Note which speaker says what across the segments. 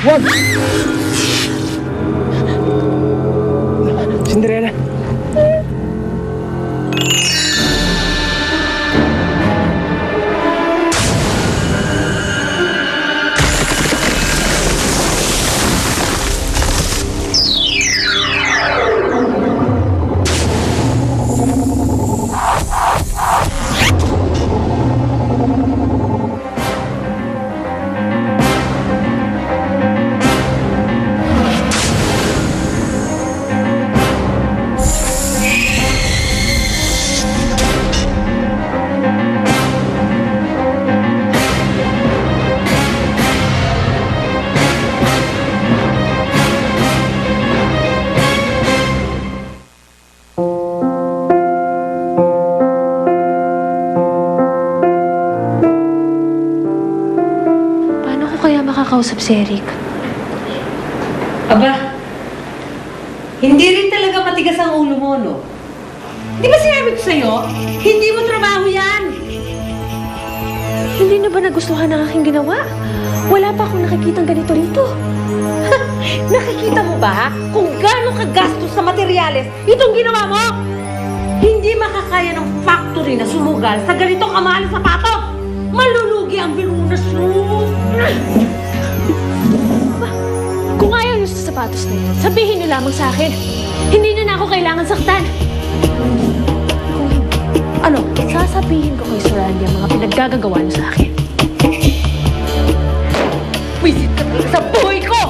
Speaker 1: Wag! Cinderella.
Speaker 2: Makakausap si Eric.
Speaker 3: Aba, hindi rin talaga matigas ang ulo mo, no? Di ba sinabi ko sa'yo, hindi mo trabaho yan?
Speaker 2: Hindi na ba nagustuhan ang aking ginawa? Wala pa akong nakikitang ganito rito.
Speaker 3: Nakikita mo ba kung gaano kagastos sa materyales itong ginawa mo? Hindi makakaya ng factory na sumugal sa ganitong kamahal na sapatos. Malulugi ang binunasyon.
Speaker 2: Kung ayaw niyo sa sapatos na ito, sabihin niyo lamang sa akin. Hindi niyo na ako kailangan saktan. Ano, sasabihin ko kay Sir Andy ang mga pinaggagawa niyo sa akin.
Speaker 3: Wisit ka talaga sa buhay ko!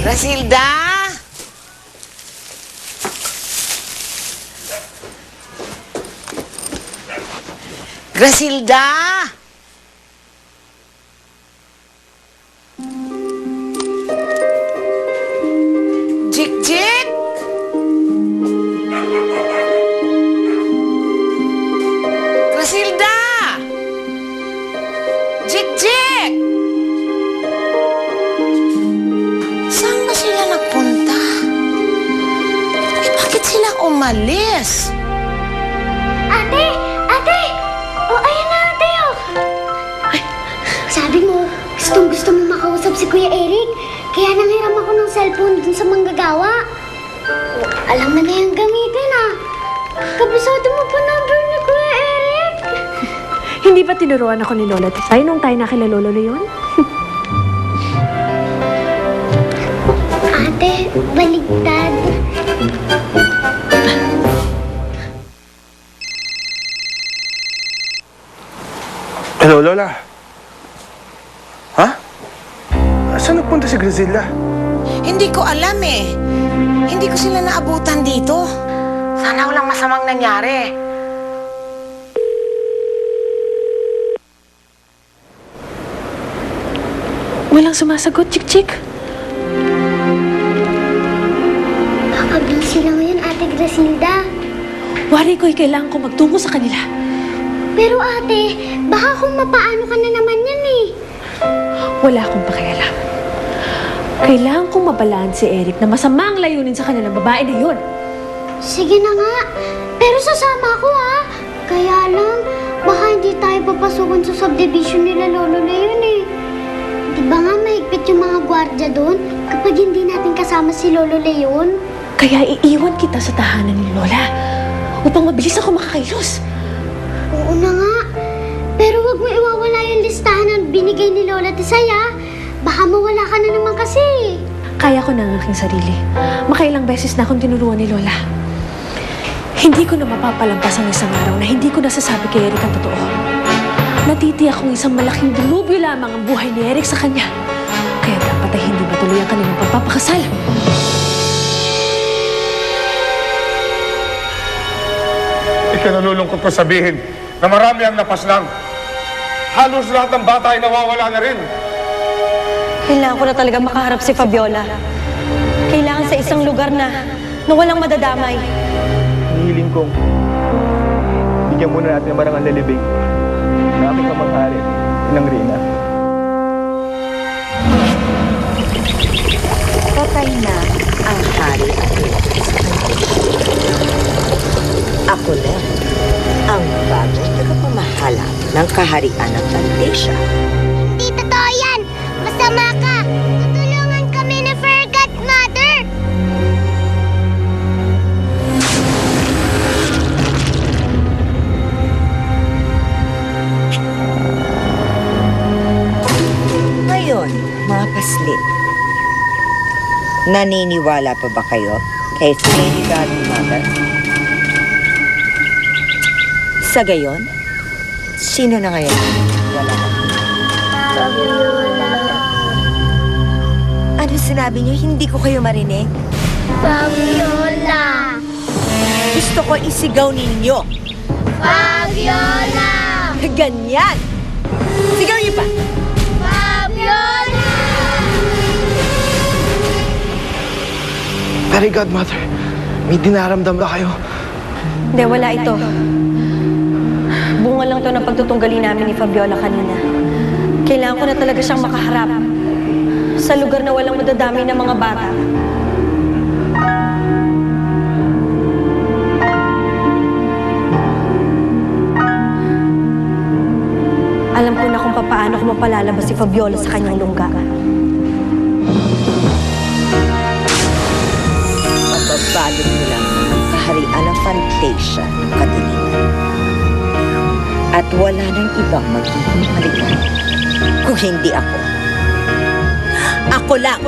Speaker 4: Grasilda! Grasilda! Jik-jik! Grasilda! Jik-jik! Saan ba sila nagpunta? Bakit sila umalis?
Speaker 5: Ate! Ate! Oh, ayan na, ate, oh! Ay, sabi mo, gustong-gusto mo makausap si Kuya Eric. Kaya nanghiram ako ng cellphone dun sa manggagawa. Oh, alam na yung gamitin, ah. Kabisado mo pa number ni Kuya Eric.
Speaker 2: Hindi ba tinuruan ako ni Lola Tisay nung tayo nakila Lolo Leon?
Speaker 5: Ate, baligtad.
Speaker 1: Hello, Lola. Ha? Saan nagpunta si Grisilla?
Speaker 4: Hindi ko alam eh. Hindi ko sila naabutan dito. Sana walang masamang nangyari.
Speaker 2: Walang sumasagot, Chik-Chik.
Speaker 5: Baka busy na ngayon, Ate Grasilda.
Speaker 2: Wari ko'y kailangan ko magtungo sa kanila.
Speaker 5: Pero ate, baka kung mapaano ka na naman yan eh.
Speaker 2: Wala akong pakialam. Kailangan kong mabalaan si Eric na masama ang layunin sa kanilang babae na yun.
Speaker 5: Sige na nga. Pero sasama ako ha. Kaya lang, baka hindi tayo papasukan sa subdivision nila Lolo Leon eh. Di ba nga mahigpit yung mga gwardya doon kapag hindi natin kasama si Lolo Leon?
Speaker 2: Kaya iiwan kita sa tahanan ni Lola upang mabilis ako makakailos.
Speaker 5: Oo na nga. Pero wag mo iwawala yung listahan na binigay ni Lola Tisay ha. Baka mawala ka na naman kasi.
Speaker 2: Kaya ko na ang aking sarili. Makailang beses na akong tinuruan ni Lola. Hindi ko na mapapalampas ang isang araw na hindi ko nasasabi kay Eric ang totoo. Natitiyak kong isang malaking dilubyo lamang ang buhay ni Eric sa kanya. Kaya dapat ay hindi matuloy ang kanilang pagpapakasal.
Speaker 6: Ikinalulungkot ko sabihin na marami ang napaslang. Halos lahat ng bata ay nawawala na rin.
Speaker 7: Kailangan ko na talaga makaharap si Fabiola. Kailangan sa isang lugar na walang madadamay.
Speaker 1: Hinihiling kong bigyan muna natin ng marangal na libing na aking kamag-ari, Inang Rina.
Speaker 8: Patay na ang hari at ako lang ang bagong tagapamahala. ng kaharian ng Fantasia.
Speaker 5: Hindi totoo yan! Masama ka! Tutulungan kami ni Fairy Godmother!
Speaker 8: Ngayon, mga paslit, naniniwala pa ba kayo kay Fairy Godmother? Sa gayon, sino na ngayon? Wala.
Speaker 5: Fabiola!
Speaker 8: Ano sinabi niyo? Hindi ko kayo marinig.
Speaker 5: Fabiola!
Speaker 8: Gusto ko isigaw ninyo.
Speaker 5: Fabiola!
Speaker 8: Ganyan! Sigaw niyo pa!
Speaker 5: Fabiola!
Speaker 1: Fairy Godmother, may dinaramdam ba kayo?
Speaker 7: Hindi, wala ito. Bunga lang to ng pagtutunggali namin ni Fabiola kanina. Kailangan ko na talaga siyang makaharap sa lugar na walang madadami ng mga bata. Alam ko na kung paano ko mapalalabas si Fabiola sa kanyang lungga.
Speaker 8: Mababalot mo lang ang kaharian ng Fantasia ng kadiliman. At wala nang ibang magiging maligan kung hindi ako. Ako lang!